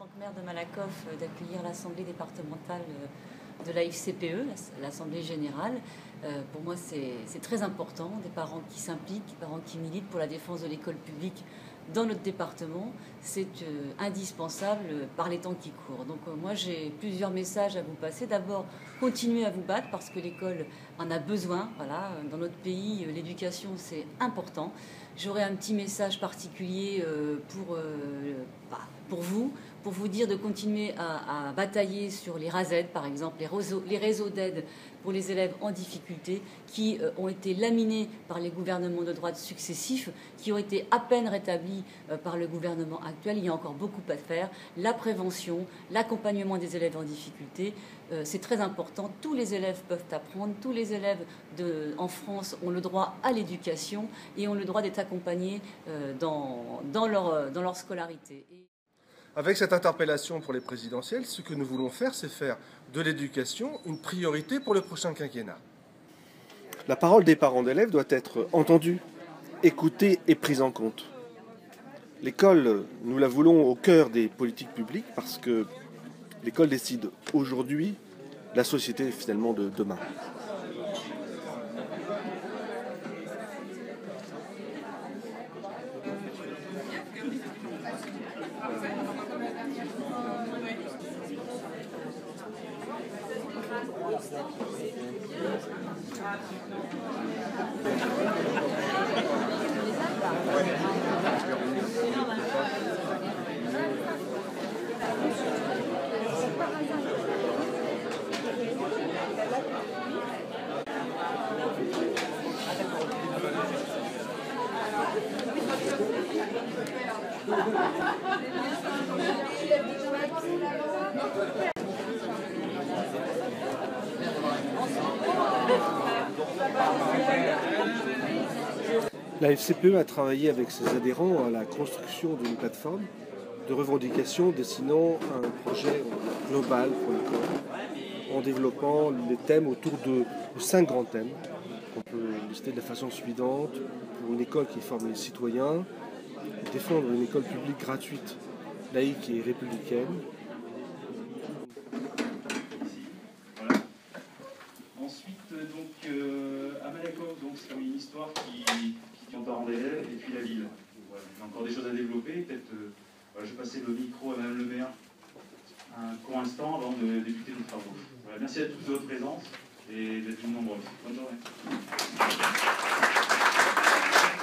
tant que maire de Malakoff, d'accueillir l'Assemblée départementale de la FCPE, l'Assemblée générale. Pour moi, c'est très important, des parents qui s'impliquent, des parents qui militent pour la défense de l'école publique dans notre département. C'est indispensable par les temps qui courent. Donc moi, j'ai plusieurs messages à vous passer. D'abord, continuez à vous battre parce que l'école en a besoin. Voilà, dans notre pays, l'éducation, c'est important. J'aurais un petit message particulier pour vous dire de continuer à batailler sur les RASED, par exemple, les réseaux d'aide pour les élèves en difficulté qui ont été laminés par les gouvernements de droite successifs, qui ont été à peine rétablis par le gouvernement actuel. Il y a encore beaucoup à faire. La prévention, l'accompagnement des élèves en difficulté, c'est très important. Tous les élèves peuvent apprendre. Tous les élèves en France ont le droit à l'éducation et ont le droit d'être accompagnés dans leur scolarité. Avec cette interpellation pour les présidentielles, ce que nous voulons faire, c'est faire de l'éducation une priorité pour le prochain quinquennat. La parole des parents d'élèves doit être entendue, écoutée et prise en compte. L'école, nous la voulons au cœur des politiques publiques parce que l'école décide aujourd'hui la société finalement de demain. La FCPE a travaillé avec ses adhérents à la construction d'une plateforme de revendication dessinant un projet global pour l'école, en développant les thèmes autour de 5 grands thèmes qu'on peut lister de la façon suivante: pour une école qui forme les citoyens, défendre une école publique gratuite, laïque et républicaine. Ensuite, à Malakoff, c'est comme une histoire qui tient parents d'élèves et puis la ville. Voilà. Il y a encore des choses à développer. Peut-être, je vais passer le micro à Madame le maire un court instant avant de débuter nos travaux. Voilà. Merci à tous de votre présence et d'être nombreux. Bonne journée.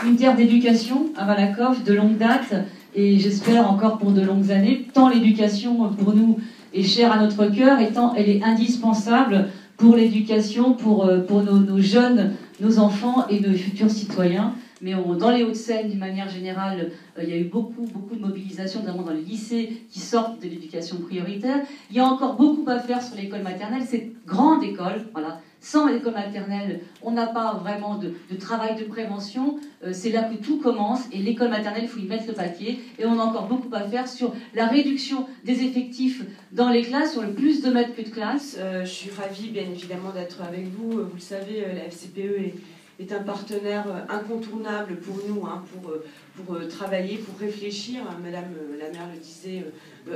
Une terre d'éducation à Malakoff de longue date et j'espère encore pour de longues années, tant l'éducation pour nous est chère à notre cœur et tant elle est indispensable pour l'éducation, pour nos jeunes, nos enfants et nos futurs citoyens. Mais dans les Hauts-de-Seine, d'une manière générale, il y a eu beaucoup de mobilisation, notamment dans les lycées qui sortent de l'éducation prioritaire. Il y a encore beaucoup à faire sur l'école maternelle, cette grande école. Voilà. Sans l'école maternelle, on n'a pas vraiment de travail de prévention. C'est là que tout commence. Et l'école maternelle, il faut y mettre le paquet. Et on a encore beaucoup à faire sur la réduction des effectifs dans les classes, sur le plus de maîtres que de classe. Je suis ravie, bien évidemment, d'être avec vous. Vous le savez, la FCPE est un partenaire incontournable pour nous, pour travailler, pour réfléchir. Madame la maire le disait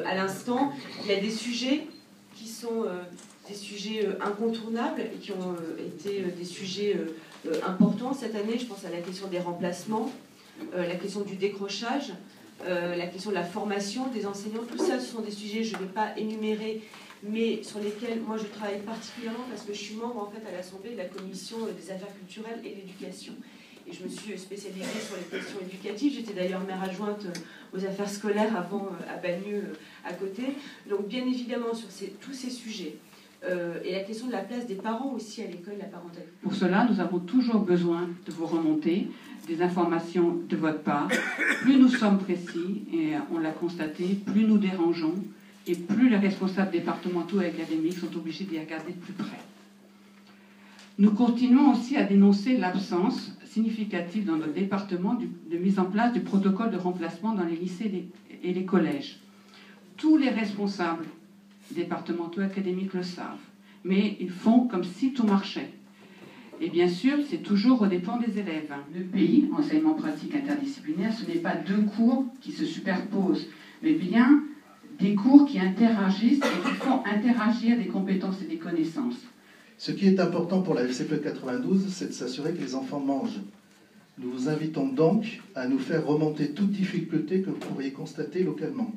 à l'instant. Il y a des sujets qui sont des sujets incontournables et qui ont été des sujets importants cette année. Je pense à la question des remplacements, la question du décrochage, la question de la formation des enseignants. Tout ça, ce sont des sujets, je ne vais pas énumérer, mais sur lesquels moi je travaille particulièrement parce que je suis membre en fait à l'Assemblée de la Commission des affaires culturelles et de l'éducation. Et je me suis spécialisée sur les questions éducatives. J'étais d'ailleurs maire adjointe aux affaires scolaires avant à Bagneux à côté. Donc bien évidemment sur tous ces sujets. Et la question de la place des parents aussi à l'école, la parentalité. Pour cela, nous avons toujours besoin de vos remontées, des informations de votre part. Plus nous sommes précis, et on l'a constaté, plus nous dérangeons, et plus les responsables départementaux et académiques sont obligés d'y regarder de plus près. Nous continuons aussi à dénoncer l'absence significative dans notre département de mise en place du protocole de remplacement dans les lycées et les collèges. Tous les responsables départementaux et académiques le savent, mais ils font comme si tout marchait. Et bien sûr, c'est toujours aux dépens des élèves. Le PI, enseignement pratique interdisciplinaire, ce n'est pas deux cours qui se superposent, mais bien des cours qui interagissent et qui font interagir des compétences et des connaissances. Ce qui est important pour la FCPE 92, c'est de s'assurer que les enfants mangent. Nous vous invitons donc à nous faire remonter toute difficulté que vous pourriez constater localement.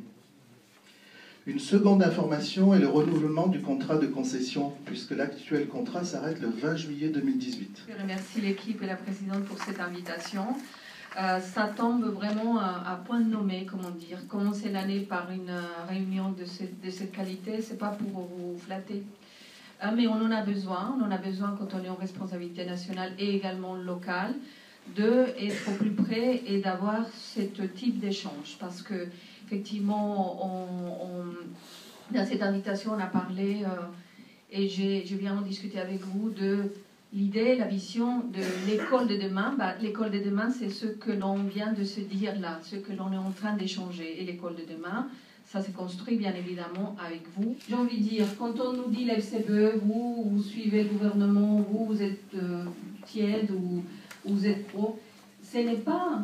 Une seconde information est le renouvellement du contrat de concession, puisque l'actuel contrat s'arrête le 20 juillet 2018. Je remercie l'équipe et la présidente pour cette invitation. Ça tombe vraiment à point nommé, comment dire. Commencer l'année par une réunion de cette qualité, c'est pas pour vous flatter. Mais on en a besoin quand on est en responsabilité nationale et également locale, d'être au plus près et d'avoir ce type d'échange. Parce que, effectivement, dans cette invitation, on a parlé, et j'ai bien discuté avec vous, de l'idée, la vision de l'école de demain. L'école de demain, c'est ce que l'on vient de se dire là, ce que l'on est en train d'échanger. Et l'école de demain, ça se construit bien évidemment avec vous. J'ai envie de dire, quand on nous dit la FCPE, vous suivez le gouvernement, vous êtes tiède ou vous êtes pro, ce n'est pas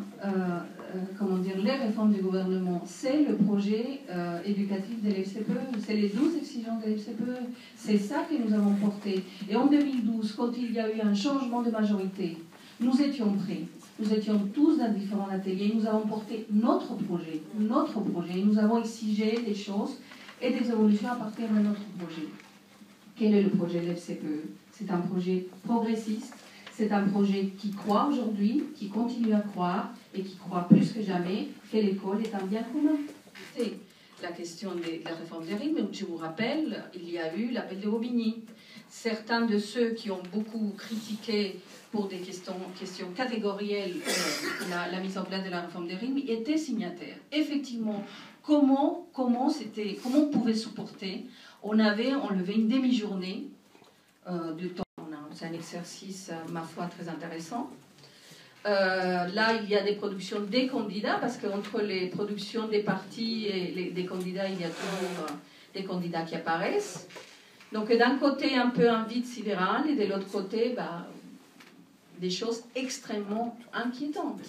comment dire, les réformes du gouvernement, c'est le projet éducatif de l'FCPE, c'est les 12 exigences de l'FCPE, c'est ça que nous avons porté. Et en 2012, quand il y a eu un changement de majorité, nous étions prêts. Nous étions tous dans différents ateliers, nous avons porté notre projet, nous avons exigé des choses et des évolutions à partir de notre projet. Quel est le projet de l'FCPE? C'est un projet progressiste, c'est un projet qui croit aujourd'hui, qui continue à croire et qui croit plus que jamais que l'école est un bien commun. C'est la question de la réforme des rythmes. Je vous rappelle, il y a eu l'appel de Bobigny. Certains de ceux qui ont beaucoup critiqué pour des questions catégorielles la mise en place de la réforme des rythmes étaient signataires. Effectivement, comment on pouvait supporter? On avait enlevé une demi-journée de temps. C'est un exercice, ma foi, très intéressant. Là, il y a des productions des candidats, parce qu'entre les productions des partis et des candidats, il y a toujours des candidats qui apparaissent. Donc, d'un côté, un peu un vide sidéral, et de l'autre côté, des choses extrêmement inquiétantes.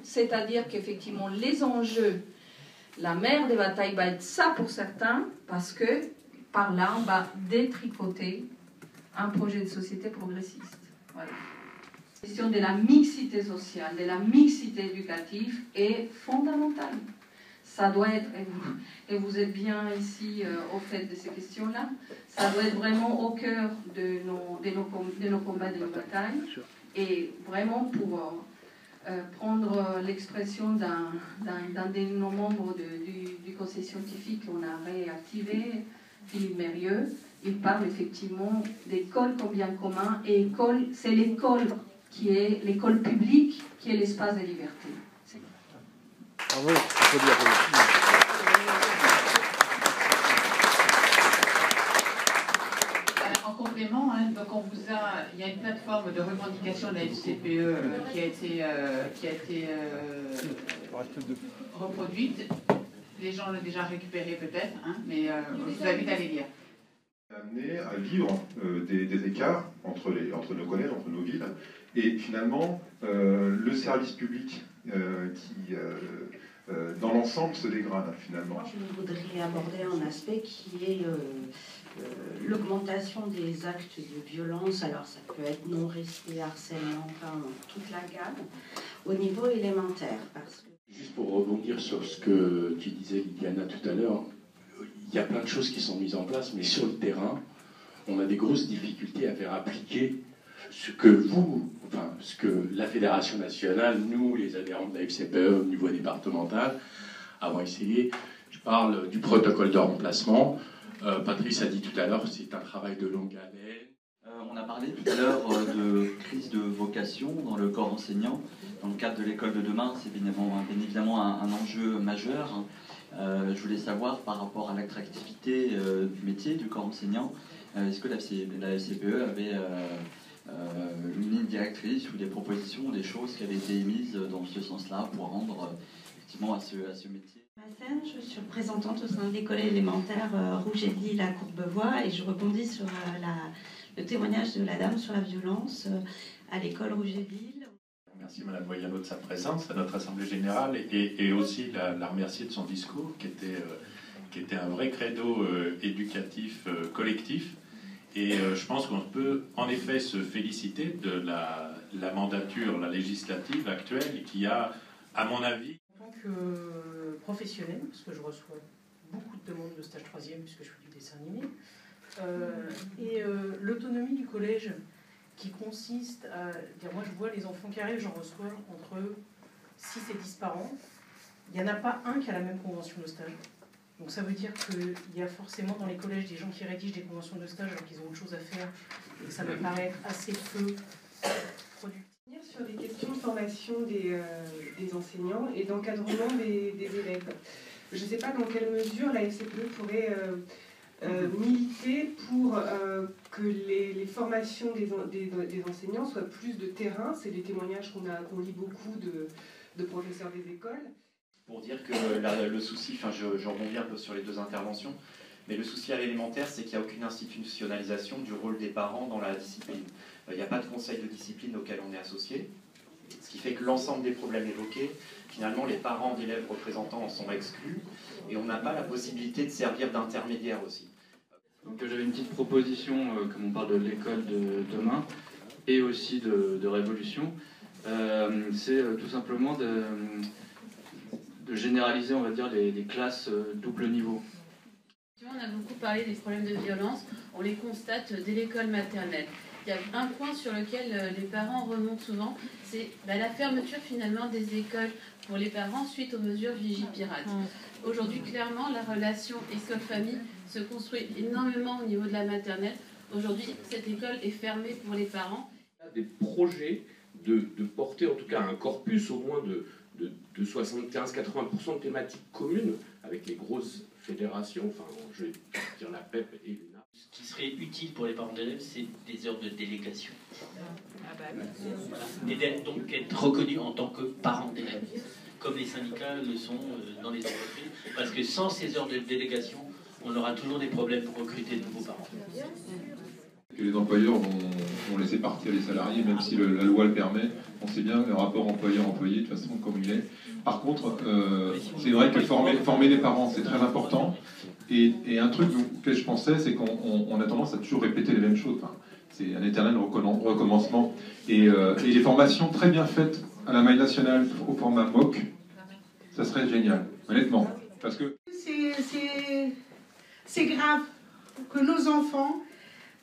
C'est-à-dire qu'effectivement, les enjeux, la mère des batailles va être ça pour certains, parce que par là, on va détricoter un projet de société progressiste. Voilà. La question de la mixité sociale, de la mixité éducative est fondamentale. Ça doit être, et vous êtes bien ici au fait de ces questions-là, ça doit être vraiment au cœur de nos combats, de nos batailles. Et vraiment pour prendre l'expression d'un de nos membres du conseil scientifique qu'on a réactivé, Philippe Mérieux, il parle effectivement d'école comme bien commun, et école, c'est l'école qui est l'école publique, qui est l'espace de liberté. Bravo, faut dire. En complément, donc il y a une plateforme de revendication de la FCPE qui a été reproduite. Les gens l'ont déjà récupéré peut-être, mais je vous invite à les lire. Amené à vivre des écarts entre nos collèges, entre nos villes, et finalement le service public qui dans l'ensemble se dégrade finalement. Je voudrais aborder un aspect qui est l'augmentation des actes de violence. Alors ça peut être non-respect, harcèlement, enfin toute la gamme au niveau élémentaire. Parce que... Juste pour rebondir sur ce que tu disais, Liliana, tout à l'heure, il y a plein de choses qui sont mises en place, mais sur le terrain, on a des grosses difficultés à faire appliquer ce que ce que la Fédération nationale, nous, les adhérents de la FCPE au niveau départemental, avons essayé. Je parle du protocole de remplacement. Patrice a dit tout à l'heure, c'est un travail de longue haleine. On a parlé tout à l'heure de crise de vocation dans le corps enseignant. Dans le cadre de l'école de demain, c'est bien évidemment un enjeu majeur. Je voulais savoir, par rapport à l'attractivité du métier, du corps enseignant, est-ce que la FCPE avait une ligne directrice ou des propositions, des choses qui avaient été émises dans ce sens-là pour rendre effectivement à ce métier? Je suis représentante au sein de l'école élémentaire Rouget-Lille à Courbevoie, et je rebondis sur le témoignage de la dame sur la violence à l'école Rouget-Lille. Merci Madame Moyano de sa présence à notre Assemblée Générale, et aussi la remercier de son discours qui était qui était un vrai credo éducatif collectif. Et je pense qu'on peut en effet se féliciter de la mandature, la législative actuelle, qui a, à mon avis... En tant que professionnel, parce que je reçois beaucoup de demandes de stage 3e, puisque je fais du dessin animé, l'autonomie du collège qui consiste à dire, moi je vois les enfants qui arrivent, j'en reçois entre 6 et 10 par an, il n'y en a pas un qui a la même convention de stage. Donc ça veut dire qu'il y a forcément dans les collèges des gens qui rédigent des conventions de stage alors qu'ils ont autre chose à faire, et que ça me paraît être assez peu productif. Sur des questions de formation des enseignants et d'encadrement des élèves. Je ne sais pas dans quelle mesure la FCPE pourrait militer pour que les formations des enseignants soient plus de terrain. C'est des témoignages qu'on lit beaucoup de professeurs des écoles. Pour dire que le souci, je rebondis un peu sur les deux interventions, mais le souci à l'élémentaire, c'est qu'il n'y a aucune institutionnalisation du rôle des parents dans la discipline. Il n'y a pas de conseil de discipline auquel on est associé, ce qui fait que l'ensemble des problèmes évoqués, finalement, les parents d'élèves représentants en sont exclus, et on n'a pas la possibilité de servir d'intermédiaire aussi. Donc j'avais une petite proposition, comme on parle de l'école de demain, et aussi de révolution, c'est tout simplement de généraliser, on va dire, les classes double niveau. On a beaucoup parlé des problèmes de violence, on les constate dès l'école maternelle. Il y a un point sur lequel les parents remontent souvent, c'est la fermeture finalement des écoles pour les parents suite aux mesures Vigipirate. Aujourd'hui, clairement, la relation école-famille se construit énormément au niveau de la maternelle. Aujourd'hui, cette école est fermée pour les parents. Des projets de porter en tout cas un corpus au moins de 75-80% de thématiques communes avec les grosses fédérations, enfin je vais dire la PEP et l'UNA. Ce qui serait utile pour les parents d'élèves, c'est des heures de délégation. Voilà. Donc être reconnus en tant que parents d'élèves, comme les syndicats le sont dans les entreprises, parce que sans ces heures de délégation, on aura toujours des problèmes pour recruter de nouveaux parents. Que les employeurs vont laisser partir les salariés, même si la loi le permet. On sait bien le rapport employeur-employé, de toute façon, comme il est. Par contre, c'est vrai que former les parents, c'est très important. Et un truc auquel je pensais, c'est qu'on a tendance à toujours répéter les mêmes choses. Enfin, c'est un éternel recommencement. Et les formations très bien faites à la maille nationale, au format MOOC, ça serait génial, honnêtement. Parce que c'est grave que nos enfants...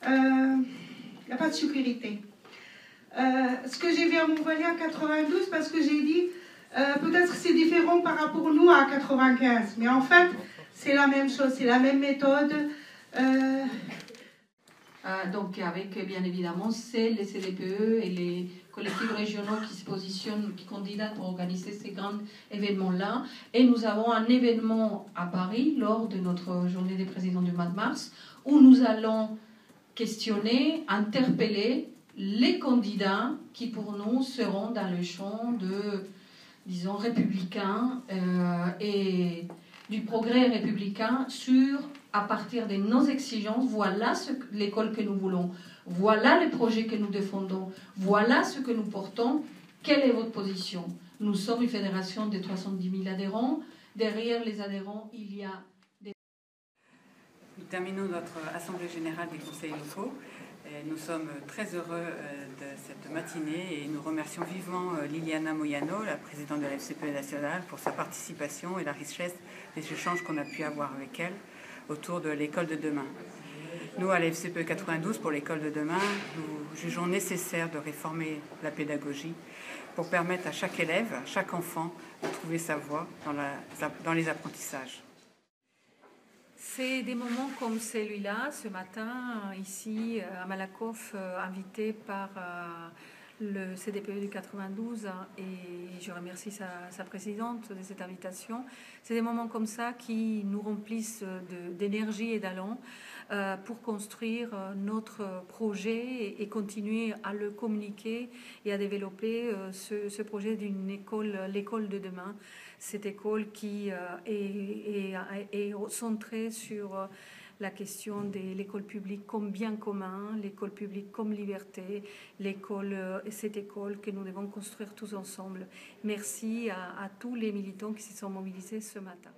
Il n'y a pas de sécurité. Ce que j'ai vu à Montpellier en 92, parce que j'ai dit, peut-être c'est différent par rapport à nous à 95, mais en fait, c'est la même chose, c'est la même méthode. Donc avec bien évidemment, c'est les CDPE et les collectifs régionaux qui se positionnent, qui candidatent pour organiser ces grands événements-là. Et nous avons un événement à Paris lors de notre journée des présidents du mois de mars, où nous allons questionner, interpeller les candidats qui pour nous seront dans le champ de, disons, républicain et du progrès républicain à partir de nos exigences, voilà l'école que nous voulons, voilà les projets que nous défendons, voilà ce que nous portons, quelle est votre position? Nous sommes une fédération de 310 000 adhérents, derrière les adhérents il y a Nous terminons notre Assemblée Générale des Conseils locaux. Nous sommes très heureux de cette matinée et nous remercions vivement Liliana Moyano, la présidente de la FCPE nationale, pour sa participation et la richesse des échanges qu'on a pu avoir avec elle autour de l'école de demain. Nous, à la FCPE 92, pour l'école de demain, nous jugeons nécessaire de réformer la pédagogie pour permettre à chaque élève, à chaque enfant, de trouver sa voie dans les apprentissages. C'est des moments comme celui-là, ce matin, ici à Malakoff, invité par le CDPE du 92, et je remercie sa présidente de cette invitation. C'est des moments comme ça qui nous remplissent d'énergie et d'allant pour construire notre projet et continuer à le communiquer et à développer ce projet d'une école, l'école de demain. Cette école qui est centrée sur la question de l'école publique comme bien commun, l'école publique comme liberté, cette école que nous devons construire tous ensemble. Merci à tous les militants qui se sont mobilisés ce matin.